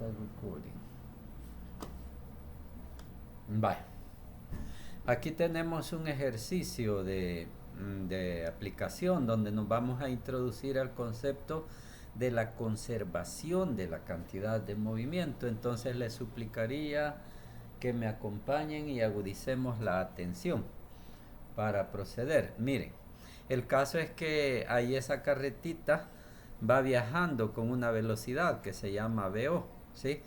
Start recording. Vale. Aquí tenemos un ejercicio de aplicación donde nos vamos a introducir al concepto de la conservación de la cantidad de movimiento. Entonces les suplicaría que me acompañen y agudicemos la atención para proceder. Miren, el caso es que ahí esa carretita va viajando con una velocidad que se llama VO, ¿sí?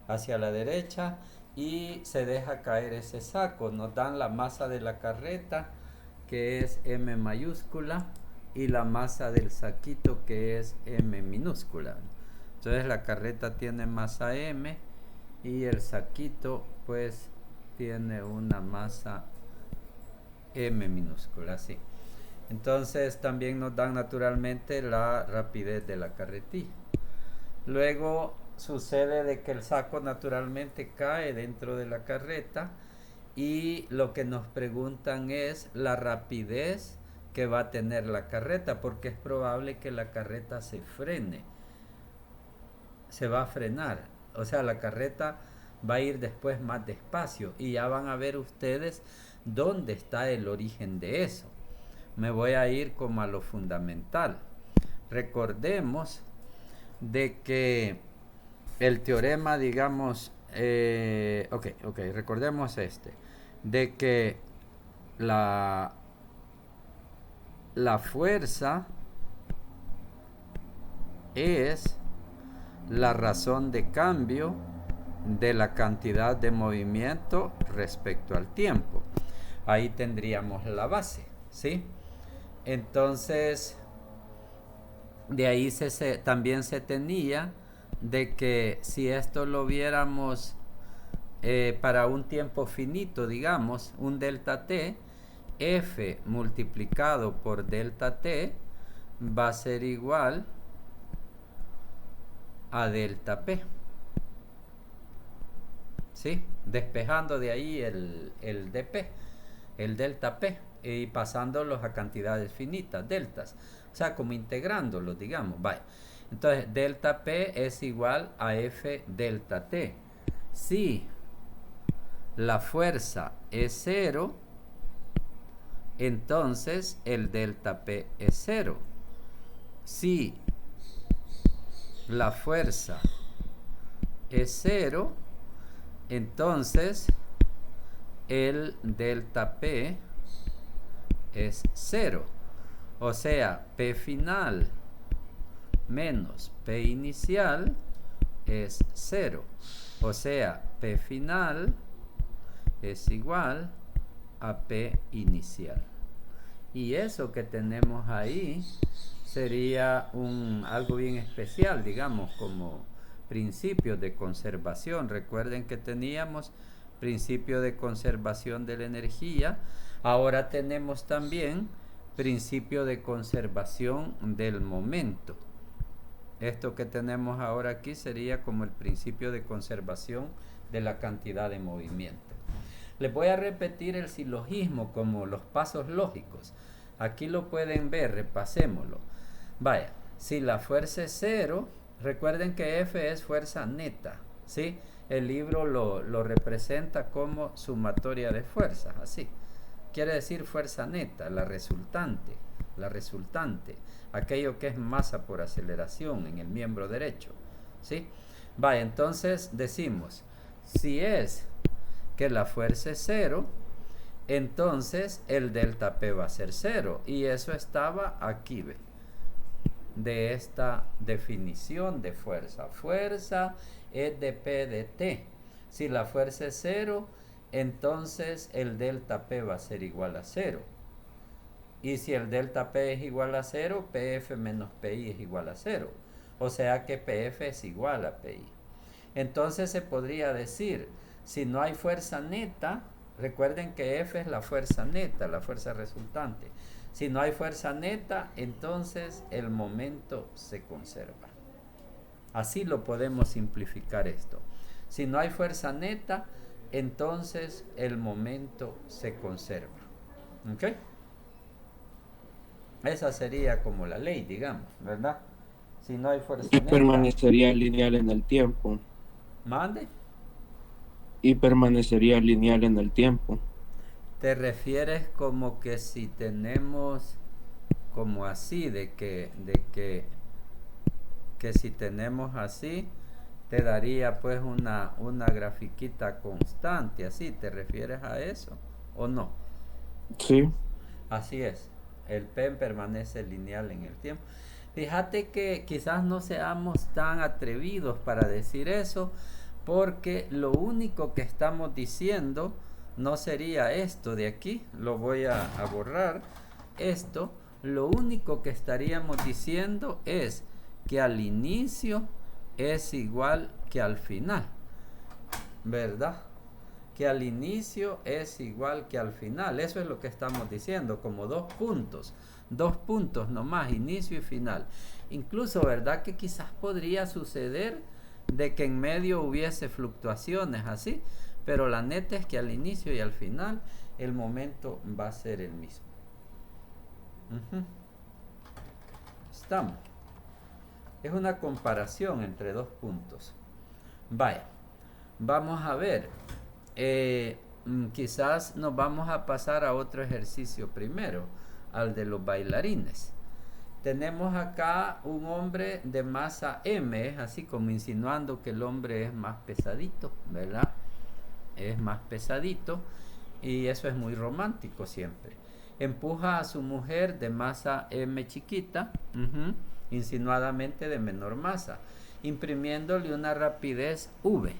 Hacia la derecha, y se deja caer ese saco. Nos dan la masa de la carreta, que es M mayúscula, y la masa del saquito, que es M minúscula. Entonces la carreta tiene masa M y el saquito pues tiene una masa M minúscula, así. Entonces también nos dan naturalmente la rapidez de la carretilla. Luego sucede de que el saco naturalmente cae dentro de la carreta y lo que nos preguntan es la rapidez que va a tener la carreta, porque es probable que la carreta se frene, se va a frenar, o sea, la carreta va a ir después más despacio y ya van a ver ustedes dónde está el origen de eso. Me voy a ir como a lo fundamental. Recordemos de que el teorema, digamos, recordemos de que la fuerza es la razón de cambio de la cantidad de movimiento respecto al tiempo. Ahí tendríamos la base, ¿sí? Entonces, de ahí también se tenía de que si esto lo viéramos para un tiempo finito, digamos, un delta t, F multiplicado por delta t va a ser igual a delta P. ¿Sí? Despejando de ahí el dp, el delta P, y pasándolos a cantidades finitas, deltas. O sea, como integrándolos, digamos. Vaya. Entonces, delta P es igual a F delta T. Si la fuerza es 0, entonces el delta P es 0. Si la fuerza es 0, entonces el delta P es 0. O sea, P final menos P inicial es 0. O sea, P final es igual a P inicial. Y eso que tenemos ahí sería algo bien especial, digamos, como principio de conservación. Recuerden que teníamos principio de conservación de la energía. Ahora tenemos también principio de conservación del momento. Esto que tenemos ahora aquí sería como el principio de conservación de la cantidad de movimiento. Les voy a repetir el silogismo como los pasos lógicos. Aquí lo pueden ver, repasémoslo. Vaya, si la fuerza es 0, recuerden que F es fuerza neta, ¿sí? El libro lo representa como sumatoria de fuerzas, así. Quiere decir fuerza neta, la resultante, aquello que es masa por aceleración en el miembro derecho, ¿sí? Vaya, entonces decimos, si es que la fuerza es 0, entonces el delta P va a ser 0. Y eso estaba aquí, ¿ve? De esta definición de fuerza. Fuerza es de P de T. Si la fuerza es 0, entonces el delta P va a ser igual a 0. Y si el delta P es igual a 0, PF menos PI es igual a 0. O sea que PF es igual a PI. Entonces se podría decir, si no hay fuerza neta, recuerden que F es la fuerza neta, la fuerza resultante. Si no hay fuerza neta, entonces el momento se conserva. Así lo podemos simplificar esto. Si no hay fuerza neta, entonces el momento se conserva. ¿Ok? Esa sería como la ley, digamos, ¿verdad? Si no hay fuerza Y neta, permanecería lineal en el tiempo. Mande. Y permanecería lineal en el tiempo. ¿Te refieres como que si tenemos como así, que si tenemos así, te daría pues una grafiquita constante, así? ¿Te refieres a eso o no? Sí, Así es, el pen permanece lineal en el tiempo. Fíjate que quizás no seamos tan atrevidos para decir eso, porque lo único que estamos diciendo no sería esto de aquí, lo voy a borrar, esto, lo único que estaríamos diciendo es que al inicio es igual que al final, ¿verdad? Que al inicio es igual que al final. Eso es lo que estamos diciendo, como dos puntos nomás, inicio y final. Incluso, ¿verdad? Que quizás podría suceder de que en medio hubiese fluctuaciones así, pero la neta es que al inicio y al final el momento va a ser el mismo. Uh-huh. Estamos. Es una comparación entre dos puntos. Vaya, vamos a ver. Quizás nos vamos a pasar a otro ejercicio primero, al de los bailarines. Tenemos acá un hombre de masa M, así como insinuando que el hombre es más pesadito, ¿verdad? Es más pesadito y eso es muy romántico siempre. Empuja a su mujer de masa M chiquita, insinuadamente de menor masa, imprimiéndole una rapidez V.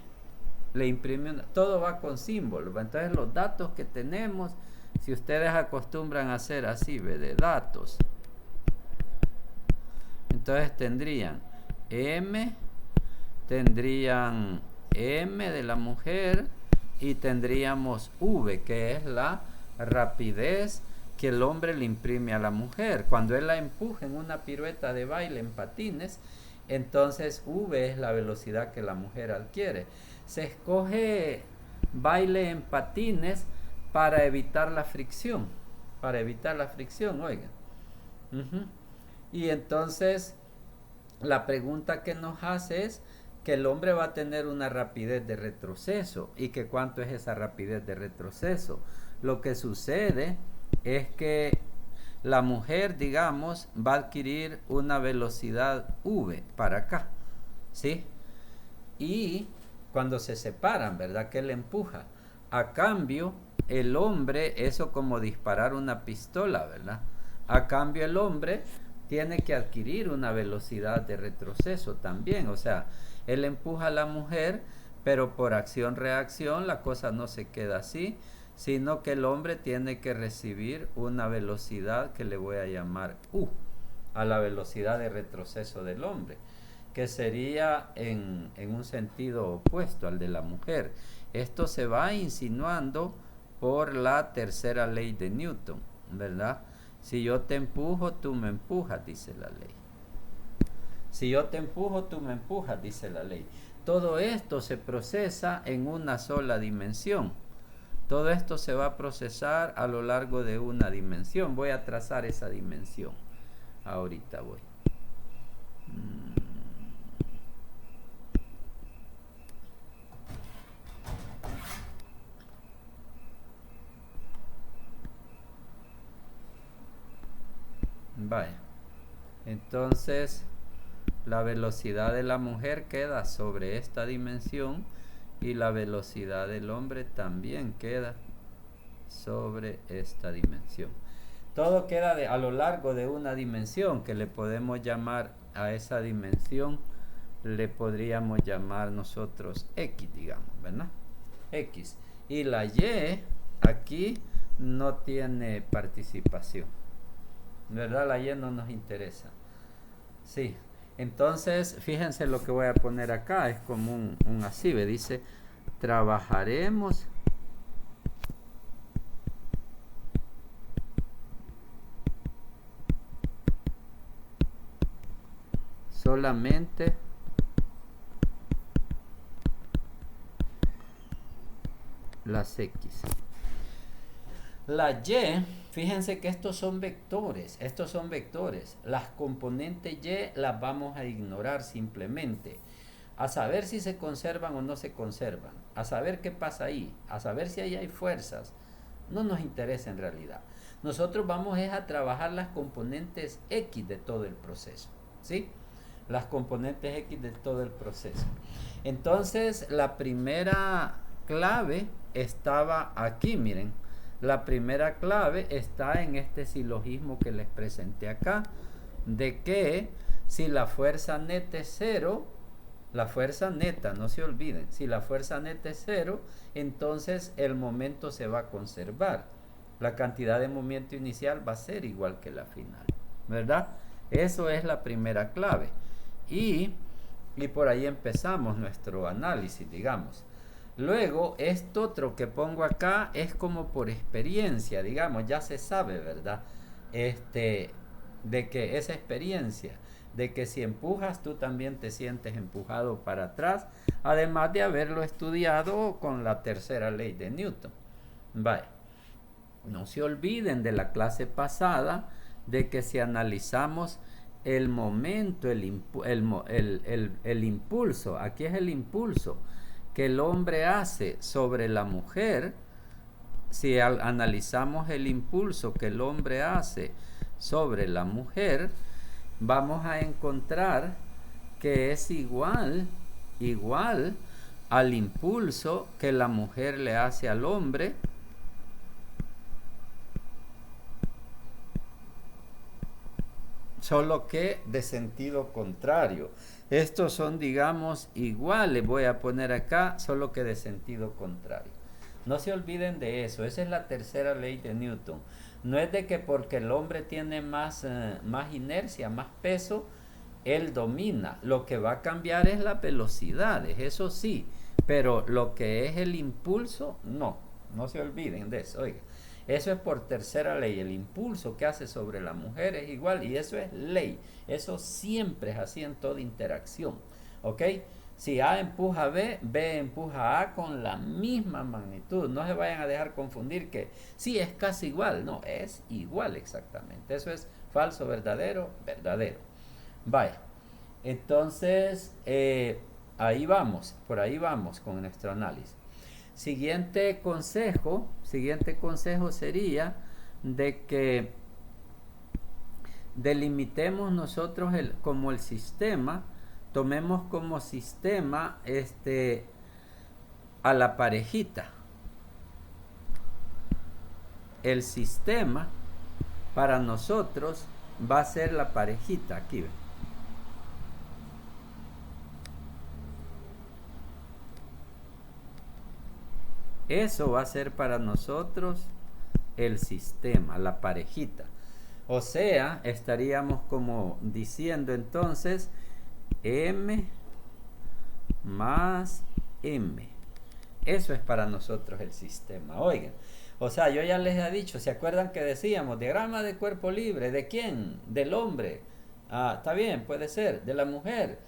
Le imprime todo va con símbolos. Entonces los datos que tenemos, si ustedes acostumbran a hacer así, de datos, entonces tendrían tendrían M de la mujer y tendríamos V, que es la rapidez que el hombre le imprime a la mujer. Cuando él la empuja en una pirueta de baile en patines, entonces V es la velocidad que la mujer adquiere. Se escoge baile en patines para evitar la fricción. Para evitar la fricción, oigan. Uh-huh. Y entonces la pregunta que nos hace es que el hombre va a tener una rapidez de retroceso. ¿Y que cuánto es esa rapidez de retroceso? Lo que sucede es que la mujer, digamos, va a adquirir una velocidad V para acá, ¿sí? Y cuando se separan, ¿verdad? Que él empuja. A cambio, el hombre, eso como disparar una pistola, ¿verdad? A cambio, el hombre tiene que adquirir una velocidad de retroceso también. O sea, él empuja a la mujer, pero por acción-reacción la cosa no se queda así, sino que el hombre tiene que recibir una velocidad que le voy a llamar U, a la velocidad de retroceso del hombre, que sería en un sentido opuesto al de la mujer. Esto se va insinuando por la tercera ley de Newton, ¿verdad? Si yo te empujo, tú me empujas, dice la ley. Si yo te empujo, tú me empujas, dice la ley. Todo esto se procesa en una sola dimensión. Todo esto se va a procesar a lo largo de una dimensión. Voy a trazar esa dimensión. Ahorita voy. Vaya. Entonces, la velocidad de la mujer queda sobre esta dimensión y la velocidad del hombre también queda sobre esta dimensión. Todo queda a lo largo de una dimensión que le podemos llamar a esa dimensión, le podríamos llamar nosotros X, digamos, ¿verdad? X. Y la Y aquí no tiene participación, ¿verdad? La Y no nos interesa. Sí. Entonces, fíjense lo que voy a poner acá, es como un así, me dice, trabajaremos solamente las X. La Y, fíjense que estos son vectores, Las componentes Y las vamos a ignorar simplemente. a saber si se conservan o no se conservan, a saber qué pasa ahí, a saber si ahí hay fuerzas, no nos interesa en realidad. Nosotros vamos a trabajar las componentes X de todo el proceso, ¿sí? Las componentes X de todo el proceso. Entonces, la primera clave estaba aquí, miren. La primera clave está en este silogismo que les presenté acá, de que si la fuerza neta es cero, la fuerza neta, no se olviden, si la fuerza neta es cero, entonces el momento se va a conservar. La cantidad de movimiento inicial va a ser igual que la final, ¿verdad? Eso es la primera clave. Y por ahí empezamos nuestro análisis, digamos. Luego, esto otro que pongo acá es como por experiencia, digamos, ya se sabe, ¿verdad? De que esa experiencia, de que si empujas, tú también te sientes empujado para atrás, además de haberlo estudiado con la tercera ley de Newton. Vale. No se olviden de la clase pasada, de que si analizamos el momento, el impulso, aquí es el impulso que el hombre hace sobre la mujer, si analizamos el impulso que el hombre hace sobre la mujer, vamos a encontrar que es igual al impulso que la mujer le hace al hombre, solo que de sentido contrario. Estos son, digamos, iguales, voy a poner acá, solo que de sentido contrario. No se olviden de eso, esa es la tercera ley de Newton. No es de que porque el hombre tiene más inercia, más peso, él domina. Lo que va a cambiar es la velocidad, eso sí, pero lo que es el impulso, no se olviden de eso, oiga. Eso es por tercera ley, el impulso que hace sobre la mujer es igual, y eso es ley, eso siempre es así en toda interacción, ¿ok? Si A empuja a B, B empuja a A con la misma magnitud, no se vayan a dejar confundir que sí es casi igual, no, es igual exactamente, eso es falso, verdadero, verdadero. Vaya, entonces ahí vamos, por ahí vamos con nuestro análisis. Siguiente consejo sería de que delimitemos nosotros como el sistema, tomemos como sistema a la parejita. El sistema para nosotros va a ser la parejita, aquí ven. Eso va a ser para nosotros el sistema, la parejita. O sea, estaríamos como diciendo entonces M más M. Eso es para nosotros el sistema. Oigan, o sea, yo ya les he dicho, ¿se acuerdan que decíamos diagrama de cuerpo libre? ¿De quién? Del hombre. Ah, está bien, puede ser. De la mujer.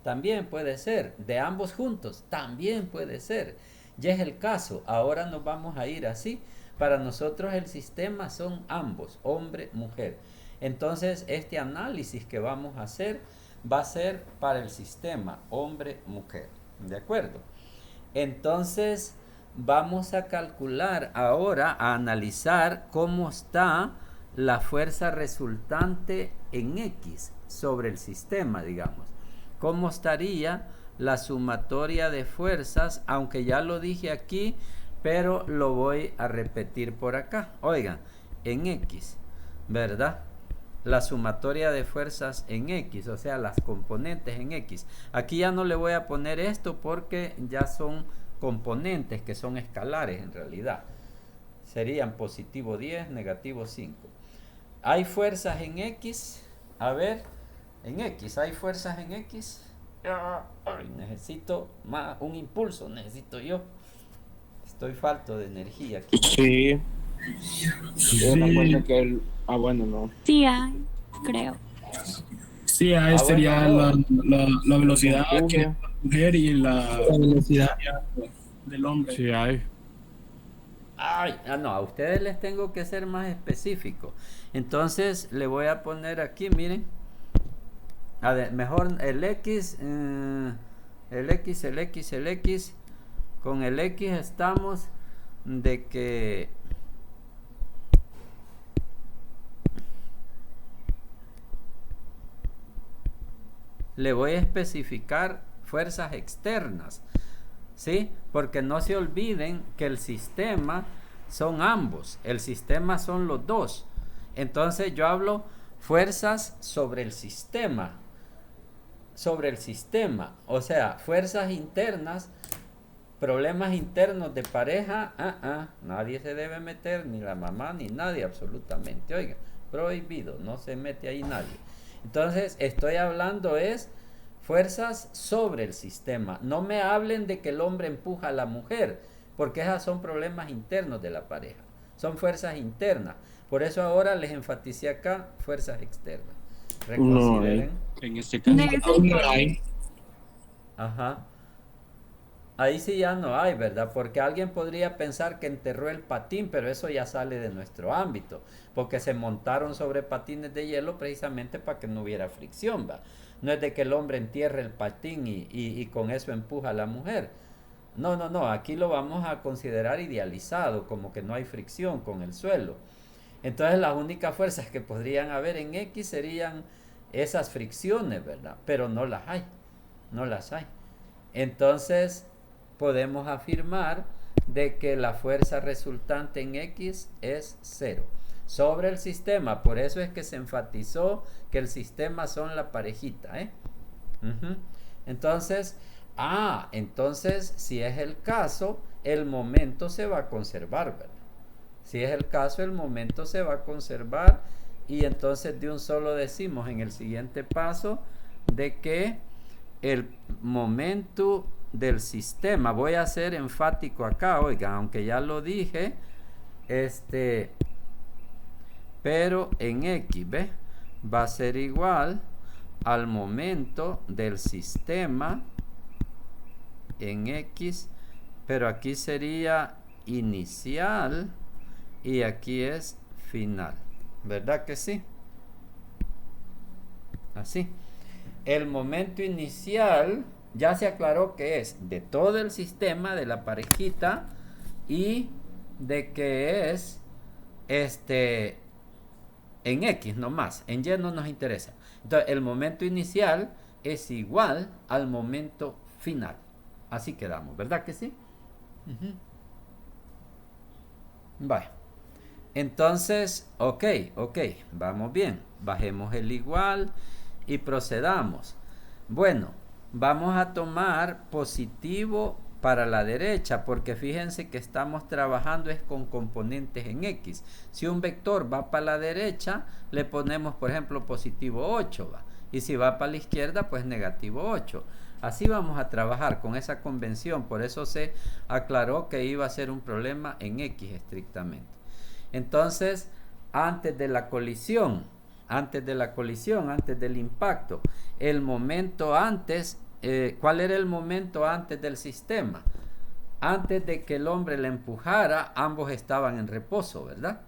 También puede ser. De ambos juntos. También puede ser. Ya es el caso, ahora nos vamos a ir así. Para nosotros el sistema son ambos, hombre, mujer. Entonces este análisis que vamos a hacer va a ser para el sistema hombre, mujer. ¿De acuerdo? Entonces vamos a calcular ahora, a analizar cómo está la fuerza resultante en X sobre el sistema, digamos. ¿Cómo estaría la sumatoria de fuerzas? Aunque ya lo dije aquí, pero lo voy a repetir por acá. Oigan, en X, ¿verdad? La sumatoria de fuerzas en X, o sea, las componentes en X. Aquí ya no le voy a poner esto porque ya son componentes que son escalares en realidad. Serían positivo 10, negativo 5. ¿Hay fuerzas en X? A ver, en X, ¿hay fuerzas en X? Necesito más, un impulso, necesito yo. Estoy falto de energía aquí. Sí. Recuerda que bueno, no. Sí hay, creo. Sí, ahí sería bueno, la velocidad empuje. que la mujer y la velocidad del hombre. Sí hay. No, a ustedes les tengo que ser más específico. Entonces le voy a poner aquí, miren. A ver, mejor el X, el X, el X, el X. Con el X estamos de que le voy a especificar fuerzas externas, ¿sí? Porque no se olviden que el sistema son ambos, el sistema son los dos. Entonces yo hablo fuerzas sobre el sistema, o sea, fuerzas internas, problemas internos de pareja, nadie se debe meter, ni la mamá, ni nadie, absolutamente, oiga, prohibido, no se mete ahí nadie. Entonces estoy hablando es fuerzas sobre el sistema. No me hablen de que el hombre empuja a la mujer, porque esas son problemas internos de la pareja, son fuerzas internas. Por eso ahora les enfaticé acá fuerzas externas. Reconsideren. No, en este caso No hay. Ajá. Ahí sí ya no hay, ¿verdad? Porque alguien podría pensar que enterró el patín, pero eso ya sale de nuestro ámbito, porque se montaron sobre patines de hielo precisamente para que no hubiera fricción, ¿va? No es de que el hombre entierre el patín y con eso empuja a la mujer. No, aquí lo vamos a considerar idealizado, como que no hay fricción con el suelo. Entonces las únicas fuerzas que podrían haber en X serían esas fricciones, ¿verdad? Pero no las hay, no las hay. Entonces podemos afirmar de que la fuerza resultante en X es 0 sobre el sistema. Por eso es que se enfatizó que el sistema son la parejita, ¿eh? Entonces, entonces si es el caso, el momento se va a conservar, ¿verdad? Si es el caso, el momento se va a conservar, y entonces de un solo decimos en el siguiente paso de que el momento del sistema, voy a ser enfático acá, oigan, aunque ya lo dije, pero en X, ¿ves? Va a ser igual al momento del sistema en X, pero aquí sería inicial y aquí es final, ¿verdad que sí? Así. El momento inicial ya se aclaró que es de todo el sistema, de la parejita, y de que es en X nomás, en Y no nos interesa. Entonces el momento inicial es igual al momento final. Así quedamos, ¿verdad que sí? Vale. Entonces, ok, vamos bien. Bajemos el igual y procedamos. Bueno, vamos a tomar positivo para la derecha, porque fíjense que estamos trabajando es con componentes en X. Si un vector va para la derecha, le ponemos, por ejemplo, positivo 8, ¿va? Y si va para la izquierda, pues negativo 8. Así vamos a trabajar con esa convención. Por eso se aclaró que iba a ser un problema en X estrictamente. Entonces, antes de la colisión, antes del impacto, el momento antes, ¿cuál era el momento antes del sistema? Antes de que el hombre le empujara, ambos estaban en reposo, ¿verdad?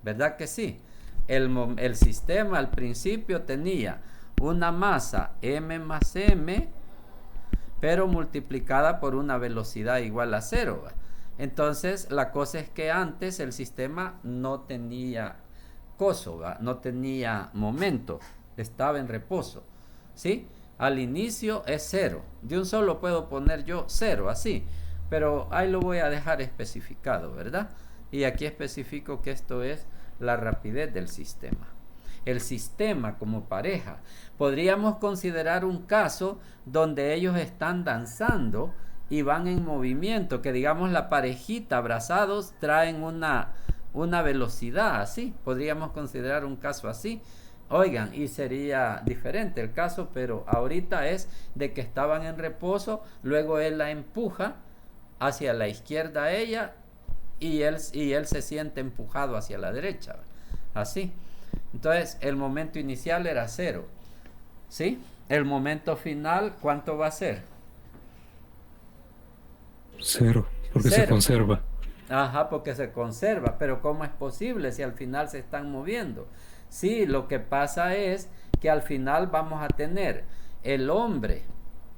¿Verdad que sí? El sistema al principio tenía una masa m más m, pero multiplicada por una velocidad igual a 0. Entonces, la cosa es que antes el sistema no tenía coso, ¿va? No tenía momento, estaba en reposo, ¿sí? Al inicio es 0. De un solo puedo poner yo 0, así. Pero ahí lo voy a dejar especificado, ¿verdad? Y aquí especifico que esto es la rapidez del sistema. El sistema como pareja. Podríamos considerar un caso donde ellos están danzando y van en movimiento, que digamos la parejita abrazados traen una velocidad así. Podríamos considerar un caso así. Oigan, y sería diferente el caso, pero ahorita es de que estaban en reposo, luego él la empuja hacia la izquierda a ella y él se siente empujado hacia la derecha, así. Entonces el momento inicial era 0, ¿sí? El momento final, ¿cuánto va a ser? 0, porque 0. se conserva. Ajá, porque se conserva, pero ¿cómo es posible si al final se están moviendo? Sí, lo que pasa es que al final vamos a tener el hombre,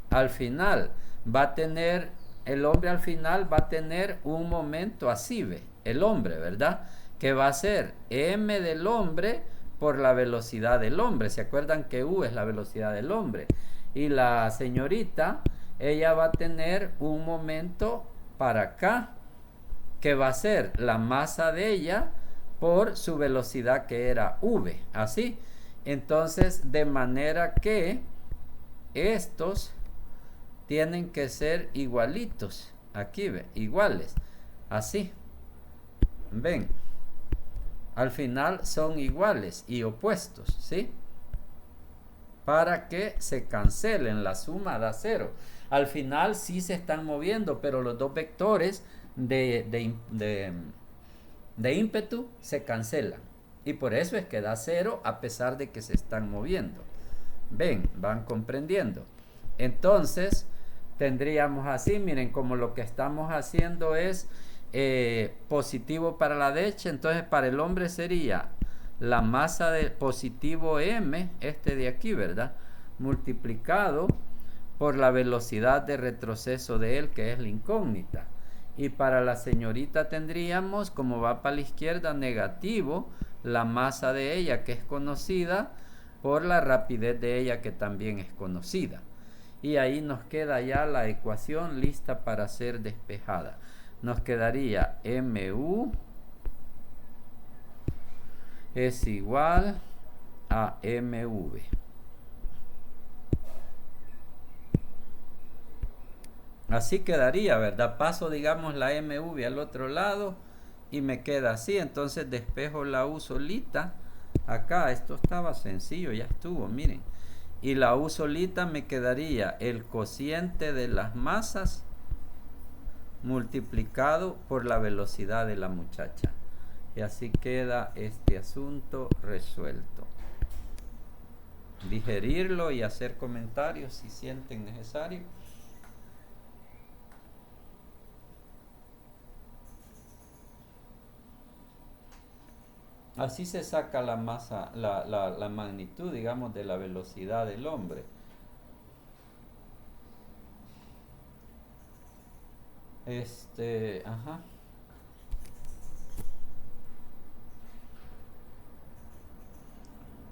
al final va a tener, el hombre al final va a tener un momento así, ve, el hombre, ¿verdad? Que va a ser m del hombre por la velocidad del hombre. ¿Se acuerdan que u es la velocidad del hombre? Y la señorita, ella va a tener un momento para acá, que va a ser la masa de ella por su velocidad, que era v, así. Entonces, de manera que estos tienen que ser igualitos, aquí ve, iguales, así, ven, al final son iguales y opuestos, ¿sí? Para que se cancelen, la suma da 0. Al final sí se están moviendo, pero los dos vectores de ímpetu se cancelan. Y por eso es que da 0 a pesar de que se están moviendo. Ven, van comprendiendo. Entonces, tendríamos así, miren, como lo que estamos haciendo es positivo para la derecha, entonces para el hombre sería la masa de positivo m, este de aquí, ¿verdad? Multiplicado por la velocidad de retroceso de él, que es la incógnita. Y para la señorita tendríamos, como va para la izquierda, negativo, la masa de ella, que es conocida, por la rapidez de ella, que también es conocida. Y ahí nos queda ya la ecuación lista para ser despejada. Nos quedaría mu es igual a mv. Así quedaría, ¿verdad? Paso, digamos, la mv al otro lado y me queda así. Entonces despejo la u solita. Acá, esto estaba sencillo, ya estuvo, miren. Y la u solita me quedaría el cociente de las masas multiplicado por la velocidad de la muchacha. Y así queda este asunto resuelto. Digerirlo y hacer comentarios si sienten necesario. Así se saca la masa, la magnitud, digamos, de la velocidad del hombre. Ajá.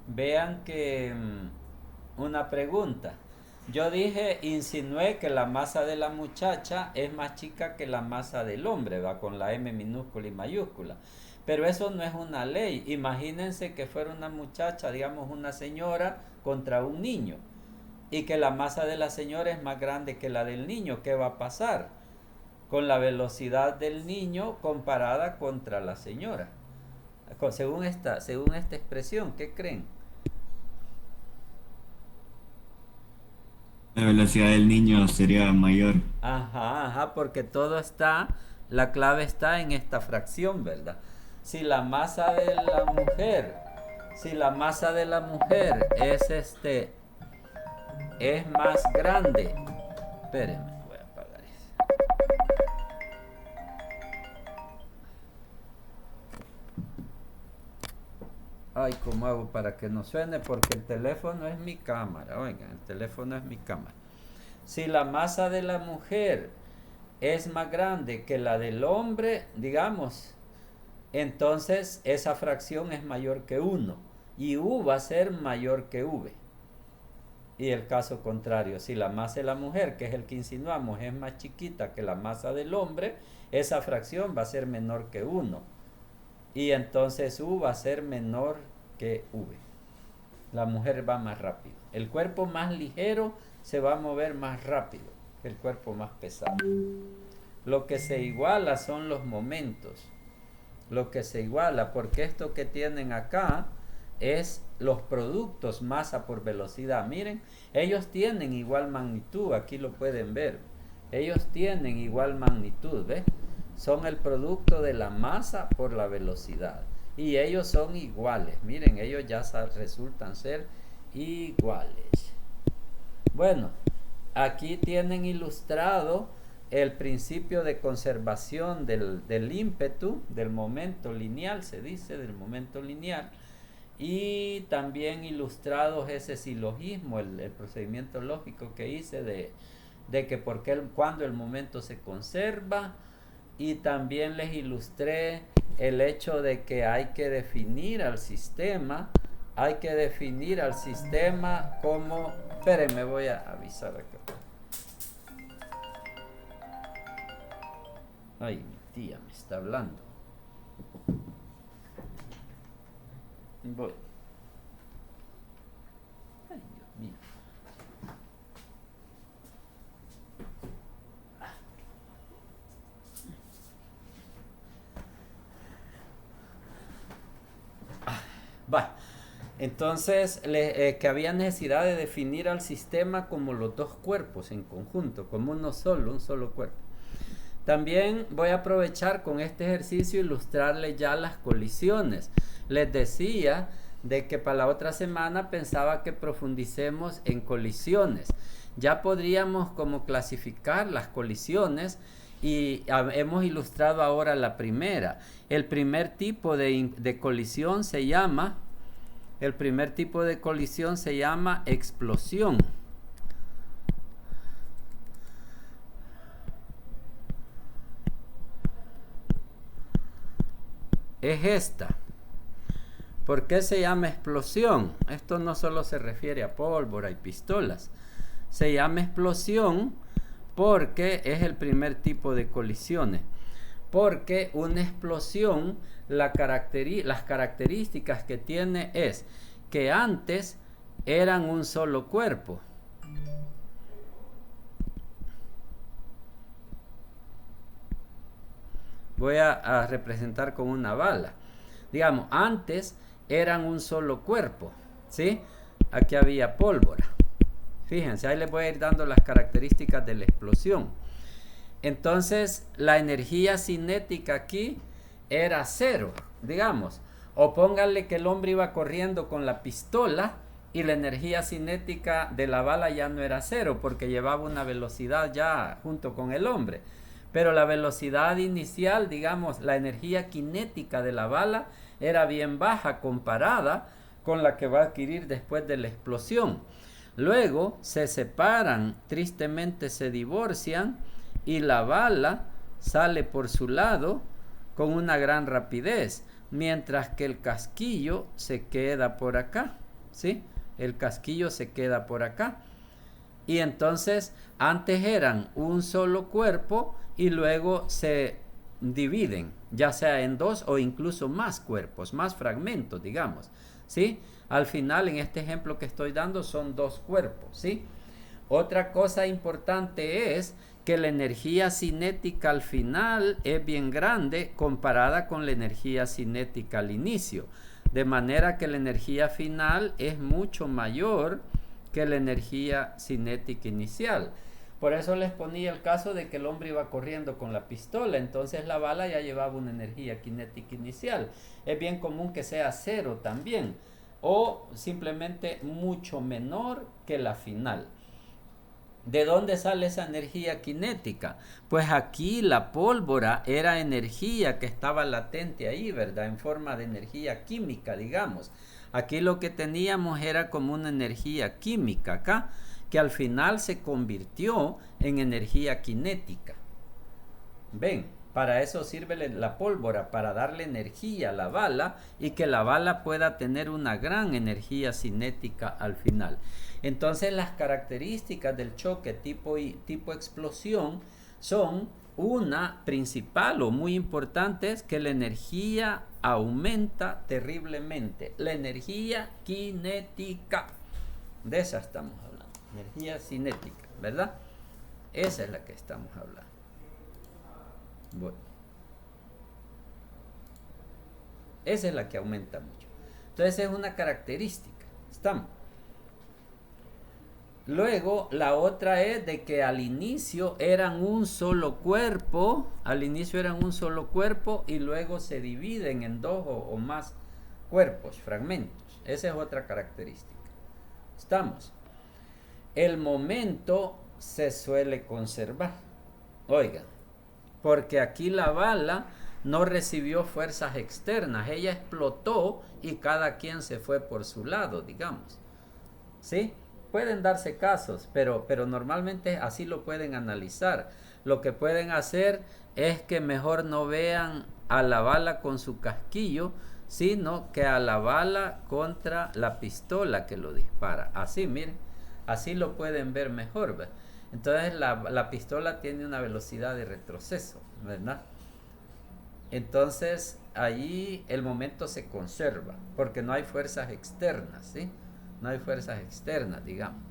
Vean que una pregunta. Yo insinué que la masa de la muchacha es más chica que la masa del hombre, va con la M minúscula y mayúscula. Pero eso no es una ley. Imagínense que fuera una muchacha, digamos una señora, contra un niño. Y que la masa de la señora es más grande que la del niño. ¿Qué va a pasar? Con la velocidad del niño comparada contra la señora. Según esta expresión, ¿qué creen? La velocidad del niño sería mayor. Ajá, porque todo está, la clave está en esta fracción, ¿verdad? Si la masa de la mujer es más grande. Espérenme, voy a apagar eso. Ay, ¿cómo hago para que no suene? Porque el teléfono es mi cámara. Oigan, el teléfono es mi cámara. Si la masa de la mujer es más grande que la del hombre, digamos, entonces esa fracción es mayor que 1. Y u va a ser mayor que v. Y el caso contrario, si la masa de la mujer, que es el que insinuamos, es más chiquita que la masa del hombre, esa fracción va a ser menor que 1. Y entonces u va a ser menor que v. La mujer va más rápido. El cuerpo más ligero se va a mover más rápido que el cuerpo más pesado. Lo que se iguala son los momentos. Lo que se iguala, porque esto que tienen acá es los productos masa por velocidad. Miren, ellos tienen igual magnitud, aquí lo pueden ver. Ellos tienen igual magnitud, ¿ves? Son el producto de la masa por la velocidad. Y ellos son iguales. Miren, ellos ya resultan ser iguales. Bueno, aquí tienen ilustrado el principio de conservación del ímpetu, del momento lineal, se dice, del momento lineal. Y también ilustrados ese silogismo, el procedimiento lógico que hice de que cuando el momento se conserva, y también les ilustré el hecho de que hay que definir al sistema, como, espérenme, voy a avisar acá. Ay, mi tía me está hablando. Voy. Ay, Dios mío. Va. Entonces, que había necesidad de definir al sistema como los dos cuerpos en conjunto, como un solo cuerpo. También voy a aprovechar con este ejercicio ilustrarles ya las colisiones. Les decía de que para la otra semana pensaba que profundicemos en colisiones. Ya podríamos como clasificar las colisiones y hemos ilustrado ahora la primera. El primer tipo de colisión se llama explosión. Es esta. ¿Por qué se llama explosión? Esto no solo se refiere a pólvora y pistolas. Se llama explosión porque es el primer tipo de colisiones. Porque una explosión, las características que tiene es que antes eran un solo cuerpo. Voy a representar con una bala. Digamos, antes eran un solo cuerpo, ¿sí? Aquí había pólvora. Fíjense, ahí les voy a ir dando las características de la explosión. Entonces, la energía cinética aquí era cero, digamos. O pónganle que el hombre iba corriendo con la pistola y la energía cinética de la bala ya no era cero porque llevaba una velocidad ya junto con el hombre. Pero la velocidad inicial, digamos, la energía cinética de la bala era bien baja comparada con la que va a adquirir después de la explosión. Luego se separan, tristemente se divorcian y la bala sale por su lado con una gran rapidez, mientras que el casquillo se queda por acá, ¿sí? El casquillo se queda por acá. Y entonces antes eran un solo cuerpo y luego se dividen, ya sea en dos o incluso más cuerpos, más fragmentos, digamos, ¿sí? Al final, en este ejemplo que estoy dando, son dos cuerpos, ¿sí? Otra cosa importante es que la energía cinética al final es bien grande comparada con la energía cinética al inicio, de manera que la energía final es mucho mayor que la energía cinética inicial. Por eso les ponía el caso de que el hombre iba corriendo con la pistola, entonces la bala ya llevaba una energía cinética inicial. Es bien común que sea cero también, o simplemente mucho menor que la final. ¿De dónde sale esa energía cinética? Pues aquí la pólvora era energía que estaba latente ahí, ¿verdad? En forma de energía química, digamos. Aquí lo que teníamos era como una energía química acá, que al final se convirtió en energía cinética. ¿Ven? Para eso sirve la pólvora, para darle energía a la bala y que la bala pueda tener una gran energía cinética al final. Entonces las características del choque tipo explosión son una principal o muy importante, es que la energía aumenta terriblemente. La energía cinética, de esa estamos hablando, energía cinética, ¿verdad? Esa es la que estamos hablando. Bueno, esa es la que aumenta mucho. Entonces es una característica. Estamos. Luego la otra es de que al inicio eran un solo cuerpo. Al inicio eran un solo cuerpo y luego se dividen en dos o más cuerpos, fragmentos. Esa es otra característica. Estamos. El momento se suele conservar. Oigan. Porque aquí la bala no recibió fuerzas externas, ella explotó y cada quien se fue por su lado, digamos, ¿sí? pueden darse casos, pero normalmente así lo pueden analizar. Lo que pueden hacer es que mejor no vean a la bala con su casquillo, sino que a la bala contra la pistola que lo dispara. Así, miren, así lo pueden ver mejor, ¿verdad? Entonces la pistola tiene una velocidad de retroceso, ¿verdad? Entonces allí el momento se conserva, porque no hay fuerzas externas, ¿sí? No hay fuerzas externas, digamos.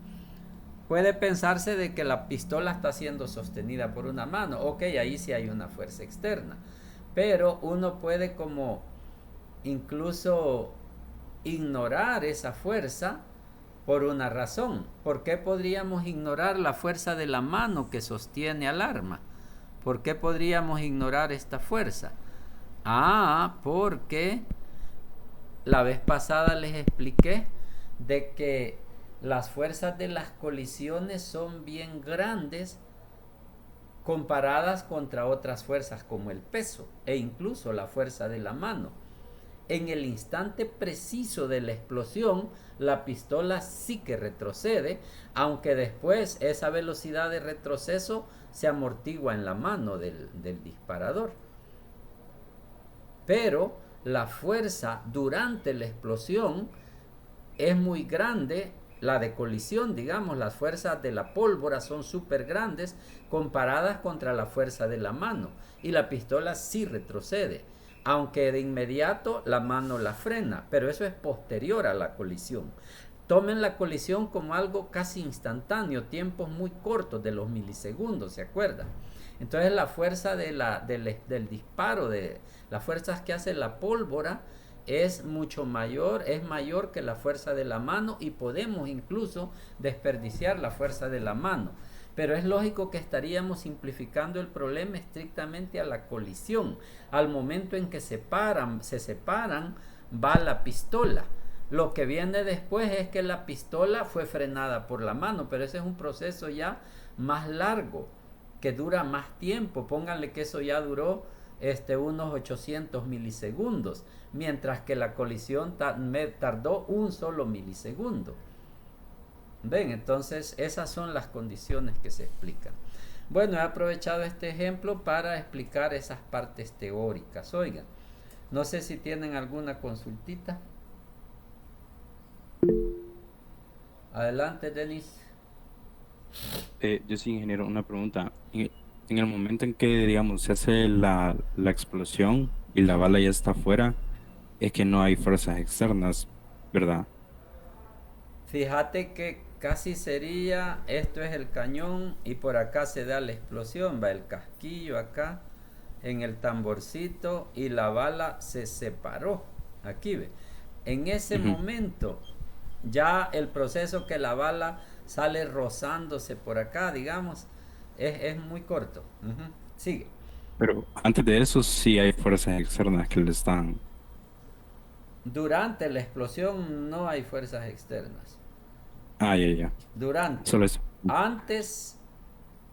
Puede pensarse de que la pistola está siendo sostenida por una mano. Ok, ahí sí hay una fuerza externa. Pero uno puede como incluso ignorar esa fuerza por una razón. ¿Por qué podríamos ignorar la fuerza de la mano que sostiene al arma? ¿Por qué podríamos ignorar esta fuerza? Porque la vez pasada les expliqué de que las fuerzas de las colisiones son bien grandes comparadas contra otras fuerzas como el peso e incluso la fuerza de la mano. En el instante preciso de la explosión, la pistola sí que retrocede, aunque después esa velocidad de retroceso se amortigua en la mano del disparador. Pero la fuerza durante la explosión es muy grande, la de colisión, digamos, las fuerzas de la pólvora son súper grandes comparadas contra la fuerza de la mano, y la pistola sí retrocede, aunque de inmediato la mano la frena, pero eso es posterior a la colisión. Tomen la colisión como algo casi instantáneo, tiempos muy cortos de los milisegundos, ¿se acuerdan? Entonces la fuerza del disparo, de las fuerzas que hace la pólvora, es mucho mayor, es mayor que la fuerza de la mano, y podemos incluso desperdiciar la fuerza de la mano. Pero es lógico que estaríamos simplificando el problema estrictamente a la colisión. Al momento en que se separan, va la pistola. Lo que viene después es que la pistola fue frenada por la mano, pero ese es un proceso ya más largo, que dura más tiempo. Pónganle que eso ya duró unos 800 milisegundos, mientras que la colisión tardó un solo milisegundo. Ven, entonces esas son las condiciones que se explican. Bueno, he aprovechado este ejemplo para explicar esas partes teóricas. Oigan, no sé si tienen alguna consultita. Adelante, Denis. Yo sí, ingeniero, una pregunta. En el momento en que, digamos, se hace la explosión y la bala ya está afuera, es que no hay fuerzas externas, ¿verdad? Fíjate que casi sería, esto es el cañón y por acá se da la explosión, va el casquillo acá en el tamborcito y la bala se separó. Aquí ve. En ese momento ya el proceso que la bala sale rozándose por acá, digamos, es muy corto. Sigue. Pero antes de eso sí hay fuerzas externas que le están... Durante la explosión no hay fuerzas externas. Ya. Durante. Solo eso. Antes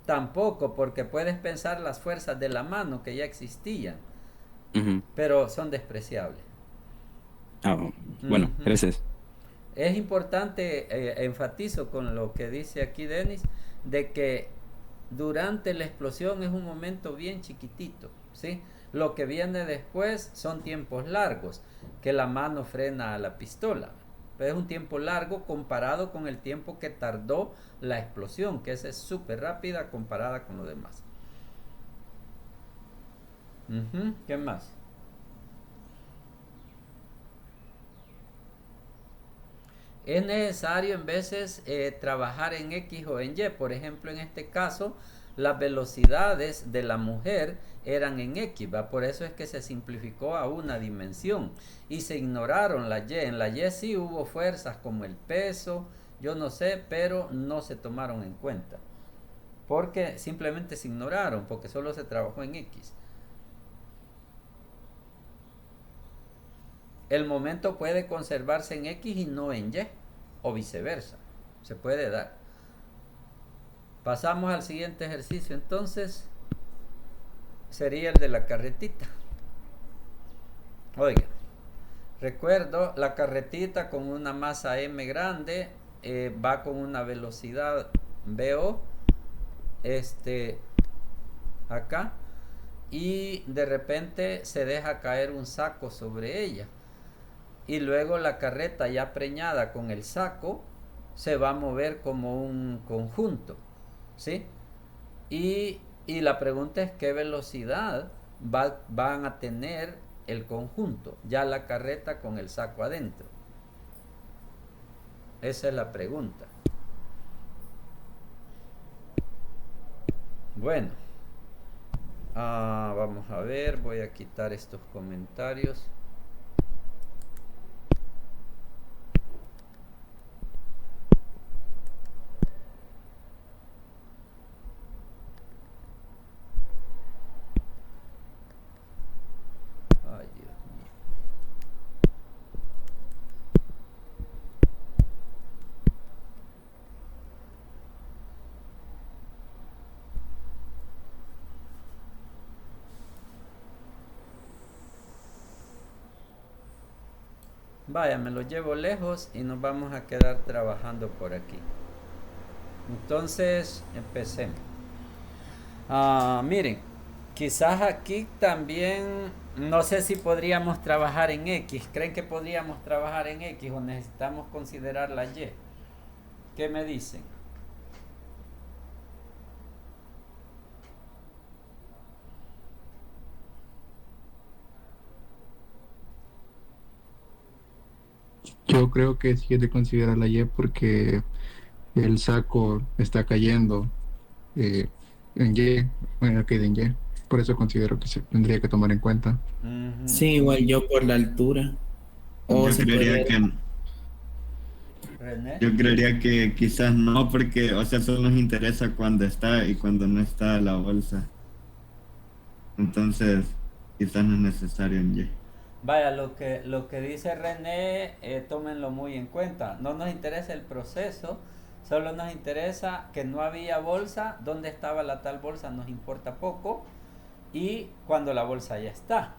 tampoco, porque puedes pensar las fuerzas de la mano que ya existían, pero son despreciables. Bueno, gracias. Es importante, enfatizo con lo que dice aquí Denis, de que durante la explosión es un momento bien chiquitito, ¿sí? Lo que viene después son tiempos largos, que la mano frena a la pistola. Pero es un tiempo largo comparado con el tiempo que tardó la explosión, que esa es súper rápida comparada con lo demás. ¿Qué más? Es necesario en veces trabajar en X o en Y. Por ejemplo, en este caso, las velocidades de la mujer eran en X, ¿va? Por eso es que se simplificó a una dimensión y se ignoraron la Y. En la Y sí hubo fuerzas como el peso, yo no sé, pero no se tomaron en cuenta. Porque simplemente se ignoraron, porque solo se trabajó en X. El momento puede conservarse en X y no en Y, o viceversa. Se puede dar. Pasamos al siguiente ejercicio. Entonces, sería el de la carretita. Oiga, recuerdo la carretita con una masa M grande, va con una velocidad VO, acá, y de repente se deja caer un saco sobre ella. Y luego la carreta ya preñada con el saco se va a mover como un conjunto, ¿sí? Y la pregunta es qué velocidad van a tener el conjunto, ya la carreta con el saco adentro. Esa es la pregunta. Bueno, vamos a ver, voy a quitar estos comentarios. Ay, Dios mío. Vaya, me lo llevo lejos y nos vamos a quedar trabajando por aquí. Entonces, empecemos. Miren, quizás aquí también, no sé si podríamos trabajar en X. ¿Creen que podríamos trabajar en X o necesitamos considerar la Y? ¿Qué me dicen? Yo creo que sí es de considerar la Y porque el saco está cayendo en Y, bueno, queda en Y. Por eso considero que se tendría que tomar en cuenta. Sí, igual yo por la altura. O Yo se creería puede. que René. yo creería que quizás no, porque, o sea, solo nos interesa cuando está y cuando no está la bolsa. Entonces, quizás no es necesario en Y. Vaya, lo que dice René, tómenlo muy en cuenta. No nos interesa el proceso, solo nos interesa que no había bolsa, dónde estaba la tal bolsa nos importa poco, y cuando la bolsa ya está.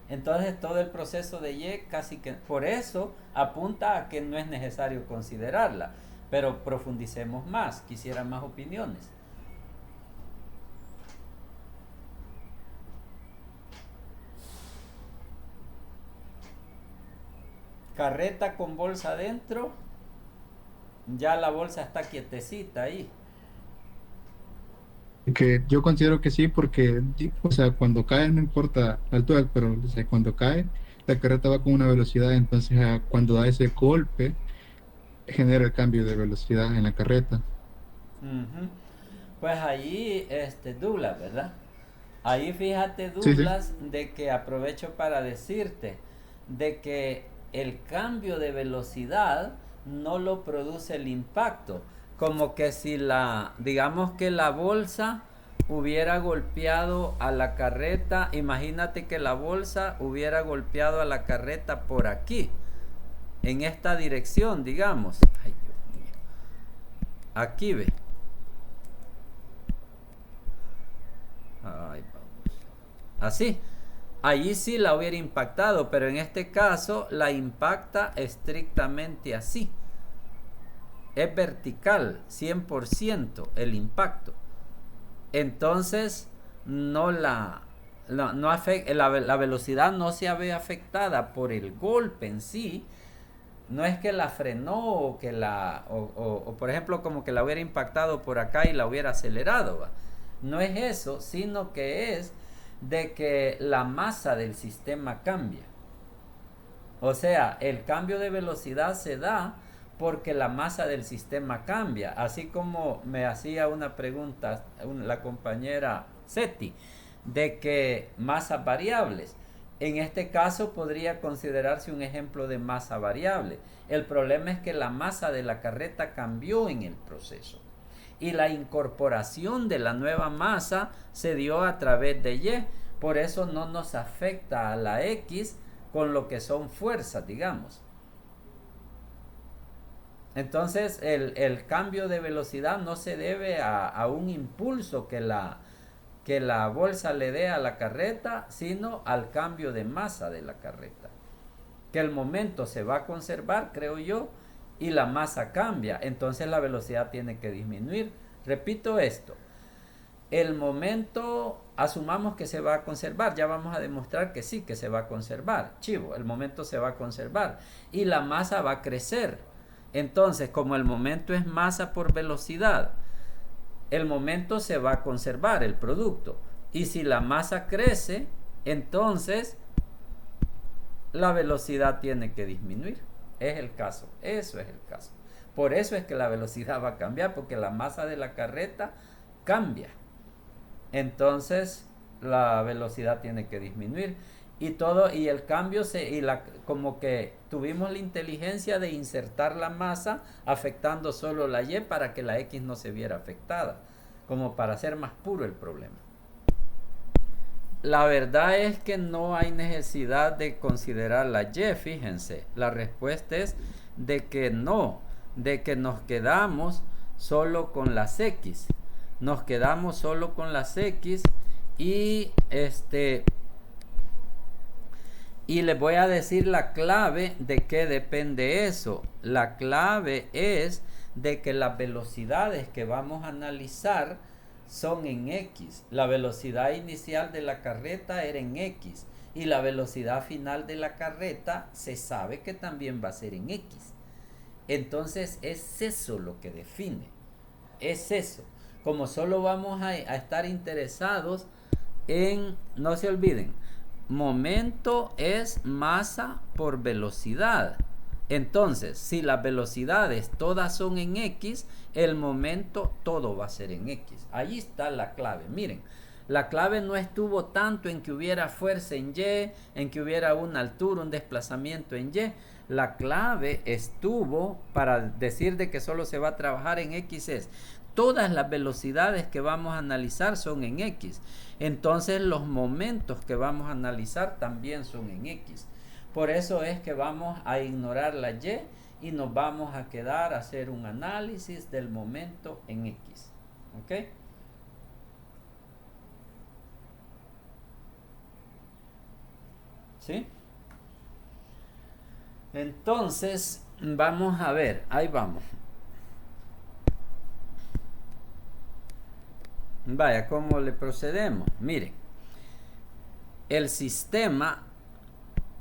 Entonces todo el proceso de Y casi que, por eso apunta a que no es necesario considerarla, pero profundicemos más, quisiera más opiniones. Carreta con bolsa adentro, ya la bolsa está quietecita ahí. Que yo considero que sí porque, o sea, cuando cae no importa la altura, pero o sea, cuando cae la carreta va con una velocidad, entonces cuando da ese golpe genera el cambio de velocidad en la carreta. Ujú. Pues ahí, Douglas, ¿verdad? Ahí fíjate, Sí, sí. Douglas, de que aprovecho para decirte de que el cambio de velocidad no lo produce el impacto. Como que si digamos que la bolsa hubiera golpeado a la carreta, imagínate que la bolsa hubiera golpeado a la carreta por aquí, en esta dirección, digamos. Ay, Dios mío. Aquí ve. Ay, vamos. Así. Allí sí la hubiera impactado, pero en este caso la impacta estrictamente así. Es vertical, 100% el impacto. Entonces, la velocidad no se ve afectada por el golpe en sí. No es que la frenó o que o por ejemplo como que la hubiera impactado por acá y la hubiera acelerado, ¿va? No es eso, sino que es de que la masa del sistema cambia. O sea, el cambio de velocidad se da porque la masa del sistema cambia. Así como me hacía una pregunta la compañera Seti, de que masas variables. En este caso podría considerarse un ejemplo de masa variable. El problema es que la masa de la carreta cambió en el proceso. Y la incorporación de la nueva masa se dio a través de Y. Por eso no nos afecta a la X con lo que son fuerzas, digamos. Entonces el cambio de velocidad no se debe a un impulso que la bolsa le dé a la carreta, sino al cambio de masa de la carreta. Que el momento se va a conservar, creo yo, y la masa cambia, entonces la velocidad tiene que disminuir. Repito esto, el momento, asumamos que se va a conservar, ya vamos a demostrar que sí, que se va a conservar, chivo, el momento se va a conservar y la masa va a crecer. Entonces, como el momento es masa por velocidad, el momento se va a conservar, el producto, y si la masa crece, entonces la velocidad tiene que disminuir. Es el caso, eso es el caso. Por eso es que la velocidad va a cambiar, porque la masa de la carreta cambia. Entonces la velocidad tiene que disminuir. Y todo, y el cambio como que tuvimos la inteligencia de insertar la masa afectando solo la Y para que la X no se viera afectada, como para hacer más puro el problema. La verdad es que no hay necesidad de considerar la Y, fíjense. La respuesta es de que no, de que nos quedamos solo con las X. Nos quedamos solo con las X y y les voy a decir la clave de qué depende eso. La clave es de que las velocidades que vamos a analizar son en X. La velocidad inicial de la carreta era en X y la velocidad final de la carreta se sabe que también va a ser en X. Entonces es eso lo que define. Es eso. Como solo vamos a estar interesados en, no se olviden, momento es masa por velocidad. Entonces, si las velocidades todas son en X, el momento todo va a ser en X. Ahí está la clave. Miren, la clave no estuvo tanto en que hubiera fuerza en Y, en que hubiera una altura, un desplazamiento en Y. La clave estuvo para decir de que solo se va a trabajar en X es todas las velocidades que vamos a analizar son en X. Entonces los momentos que vamos a analizar también son en X. Por eso es que vamos a ignorar la Y y nos vamos a quedar a hacer un análisis del momento en X. ¿Ok? ¿Sí? Entonces, vamos a ver, ahí vamos. Vaya, ¿cómo le procedemos? Miren, el sistema,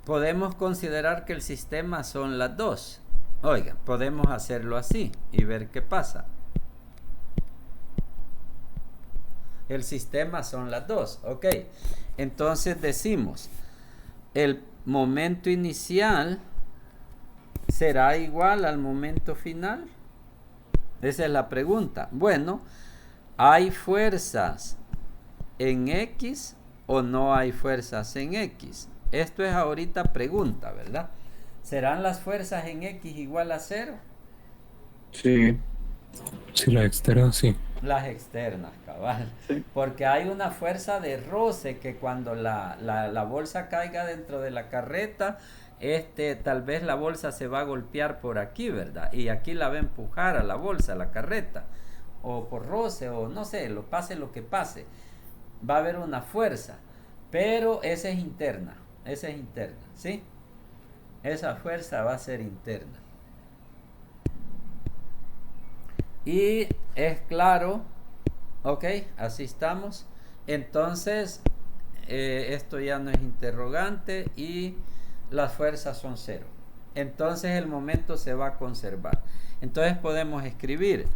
podemos considerar que el sistema son las dos. Oiga, podemos hacerlo así y ver qué pasa. El sistema son las dos, ok. Entonces decimos, el momento inicial será igual al momento final. Esa es la pregunta. Bueno, ¿hay fuerzas en X o no hay fuerzas en X? Esto es ahorita pregunta, ¿verdad? ¿Serán las fuerzas en X igual a 0? Sí. Sí, la externa, sí. Las externas, cabal. Sí. Porque hay una fuerza de roce que cuando la bolsa caiga dentro de la carreta, tal vez la bolsa se va a golpear por aquí, ¿verdad? Y aquí la va a empujar a la bolsa, a la carreta. O por roce, o no sé, pase lo que pase. Va a haber una fuerza. Pero esa es interna. Esa es interna, ¿sí? Esa fuerza va a ser interna. Y es claro, ok, así estamos. Entonces, esto ya no es interrogante y las fuerzas son 0. Entonces el momento se va a conservar. Entonces podemos escribir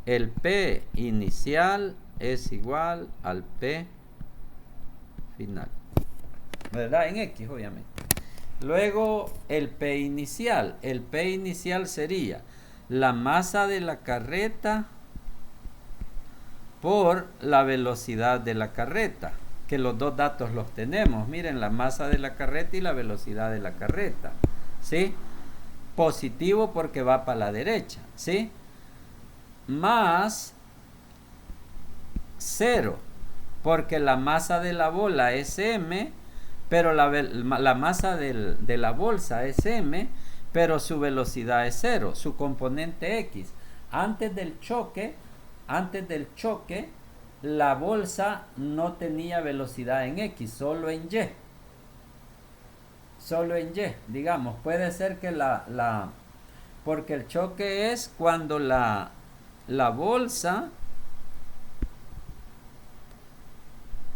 el P inicial es igual al P final. ¿Verdad? En X, obviamente. Luego el P inicial. El P inicial sería la masa de la carreta por la velocidad de la carreta, que los dos datos los tenemos. Miren, la masa de la carreta y la velocidad de la carreta, ¿sí? Positivo porque va para la derecha, ¿sí? Más 0 porque la masa de la bola es m, pero la masa de la bolsa es m, pero su velocidad es 0, su componente X. Antes del choque, la bolsa no tenía velocidad en X, solo en Y. Solo en Y, digamos. Puede ser que Porque el choque es cuando la bolsa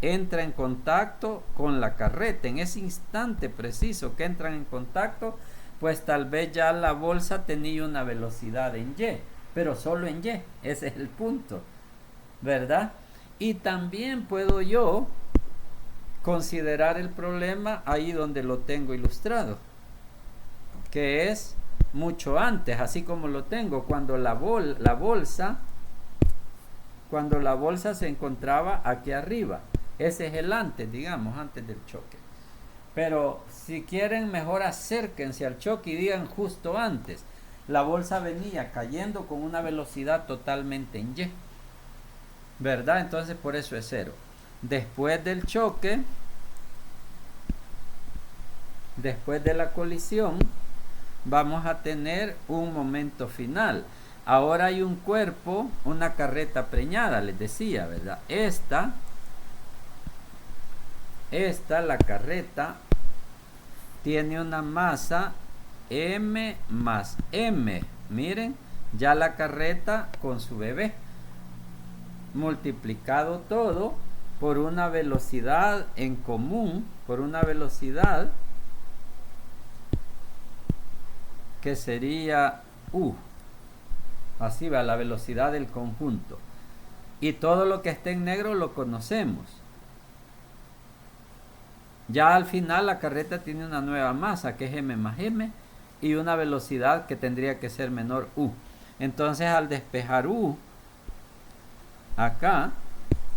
entra en contacto con la carreta. En ese instante preciso que entran en contacto, pues tal vez ya la bolsa tenía una velocidad en Y, pero solo en Y. Ese es el punto, ¿verdad? Y también puedo yo considerar el problema ahí donde lo tengo ilustrado, que es mucho antes, así como lo tengo, cuando la bolsa se encontraba aquí arriba. Ese es el antes, digamos, antes del choque. Pero si quieren, mejor acérquense al choque y digan justo antes. La bolsa venía cayendo con una velocidad totalmente en Y, ¿verdad? Entonces por eso es 0. Después del choque, después de la colisión, vamos a tener un momento final. Ahora hay un cuerpo, una carreta preñada, les decía, ¿verdad? La carreta tiene una masa m más m. Miren, ya la carreta con su bebé, multiplicado todo por una velocidad en común, por una velocidad que sería u. Así va la velocidad del conjunto. Y todo lo que esté en negro lo conocemos. Ya al final la carreta tiene una nueva masa que es m más m y una velocidad que tendría que ser menor u. Entonces al despejar u acá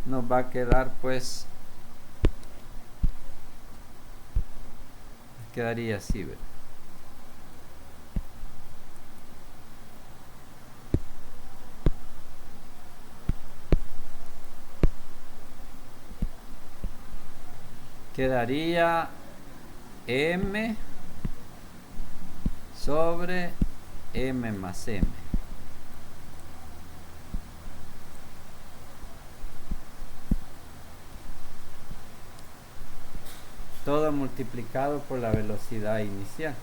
nos va a quedar, pues quedaría así, ¿verdad? Quedaría m sobre m más m. Todo multiplicado por la velocidad inicial.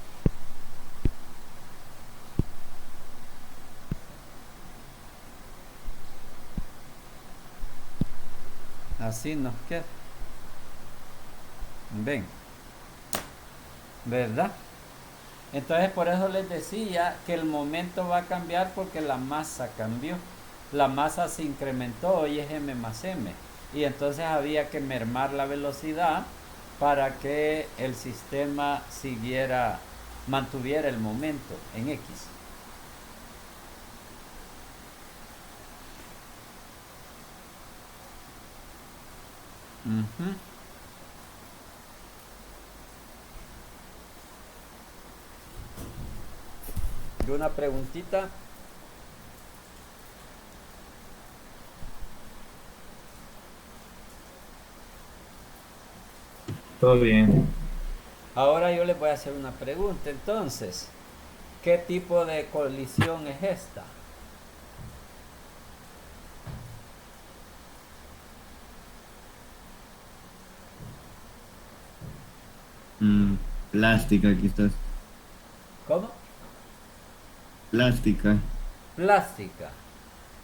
Así nos queda. Ven, ¿verdad? Entonces por eso les decía que el momento va a cambiar porque la masa cambió. La masa se incrementó y es m más m. Y entonces había que mermar la velocidad para que el sistema mantuviera el momento en x. ¿Y una preguntita? Todo bien. Ahora yo les voy a hacer una pregunta. Entonces, ¿qué tipo de colisión es esta? Plástica, quizás. ¿Cómo? Plástica. Plástica.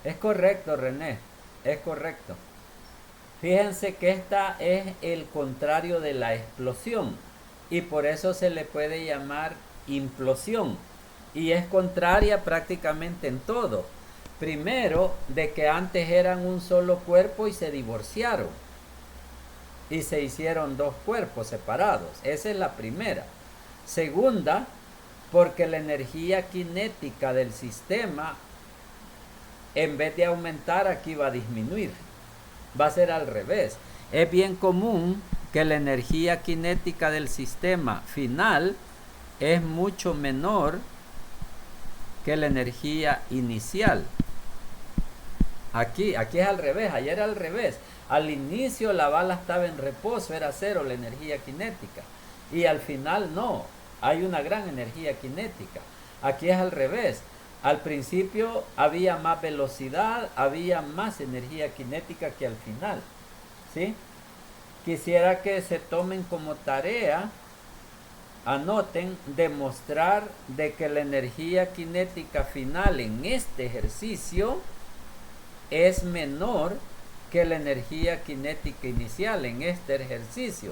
Es correcto, René. Es correcto. Fíjense que esta es el contrario de la explosión y por eso se le puede llamar implosión y es contraria prácticamente en todo. Primero, de que antes eran un solo cuerpo y se divorciaron y se hicieron dos cuerpos separados. Esa es la primera. Segunda, porque la energía cinética del sistema, en vez de aumentar, aquí va a disminuir. Va a ser al revés. Es bien común que la energía cinética del sistema final es mucho menor que la energía inicial. Aquí es al revés. Ayer era al revés. Al inicio la bala estaba en reposo, era 0 la energía cinética. Y al final no, hay una gran energía cinética. Aquí es al revés. Al principio había más velocidad, había más energía cinética que al final. ¿Sí? Quisiera que se tomen como tarea anoten, demostrar de que la energía cinética final en este ejercicio es menor que la energía cinética inicial en este ejercicio,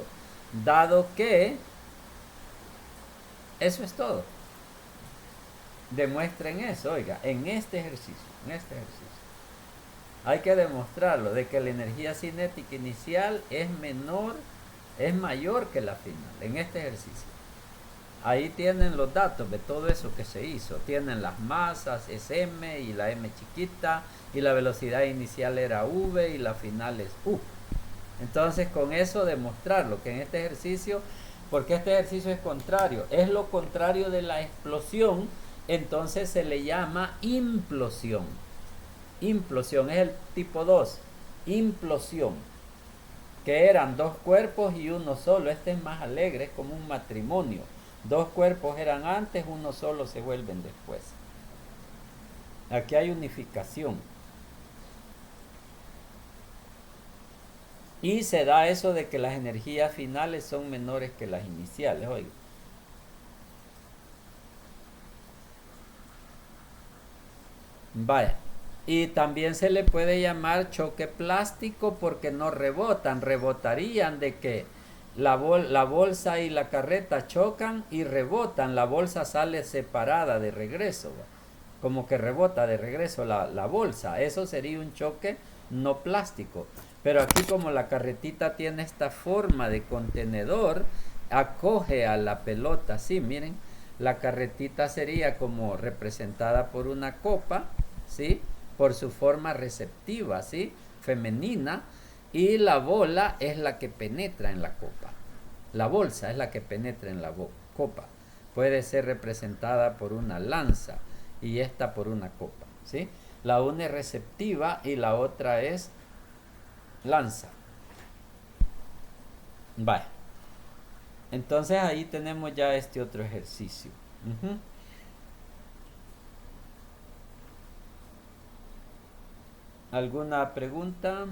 dado que eso es todo. Demuestren eso, oiga, en este ejercicio. Hay que demostrarlo, de que la energía cinética inicial es mayor que la final, en este ejercicio. Ahí tienen los datos de todo eso que se hizo. Tienen las masas, es M y la M chiquita, y la velocidad inicial era V y la final es U. Entonces con eso demostrarlo, que en este ejercicio, porque este ejercicio es contrario, es lo contrario de la explosión, entonces se le llama implosión. Implosión es el tipo 2, implosión, que eran dos cuerpos y uno solo. Este es más alegre, es como un matrimonio. Dos cuerpos eran antes, uno solo se vuelven después. Aquí hay unificación. Y se da eso de que las energías finales son menores que las iniciales. Oiga. Vaya. Y también se le puede llamar choque plástico porque no rebotan. Rebotarían de que la bolsa y la carreta chocan y rebotan. La bolsa sale separada de regreso. Como que rebota de regreso la bolsa. Eso sería un choque no plástico. Pero aquí como la carretita tiene esta forma de contenedor, acoge a la pelota. Sí, miren, la carretita sería como representada por una copa, ¿sí? Por su forma receptiva, ¿sí? Femenina. Y la bola es la que penetra en la copa. La bolsa es la que penetra en la copa. Puede ser representada por una lanza y esta por una copa, ¿sí? La una es receptiva y la otra es lanza. Vale. Entonces ahí tenemos ya este otro ejercicio. ¿Alguna pregunta?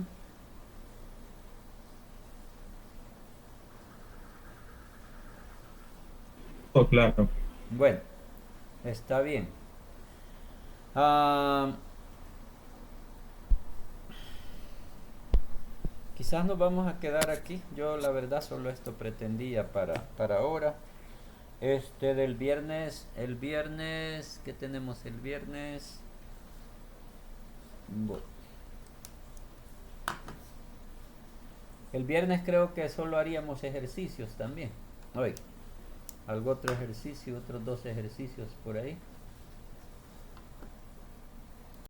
Oh, claro. Bueno, está bien. Quizás nos vamos a quedar aquí. Yo la verdad solo esto pretendía para ahora. Del viernes, ¿qué tenemos el viernes? Bueno. El viernes creo que solo haríamos ejercicios también. Oiga, algo otro ejercicio, otros 2 ejercicios por ahí.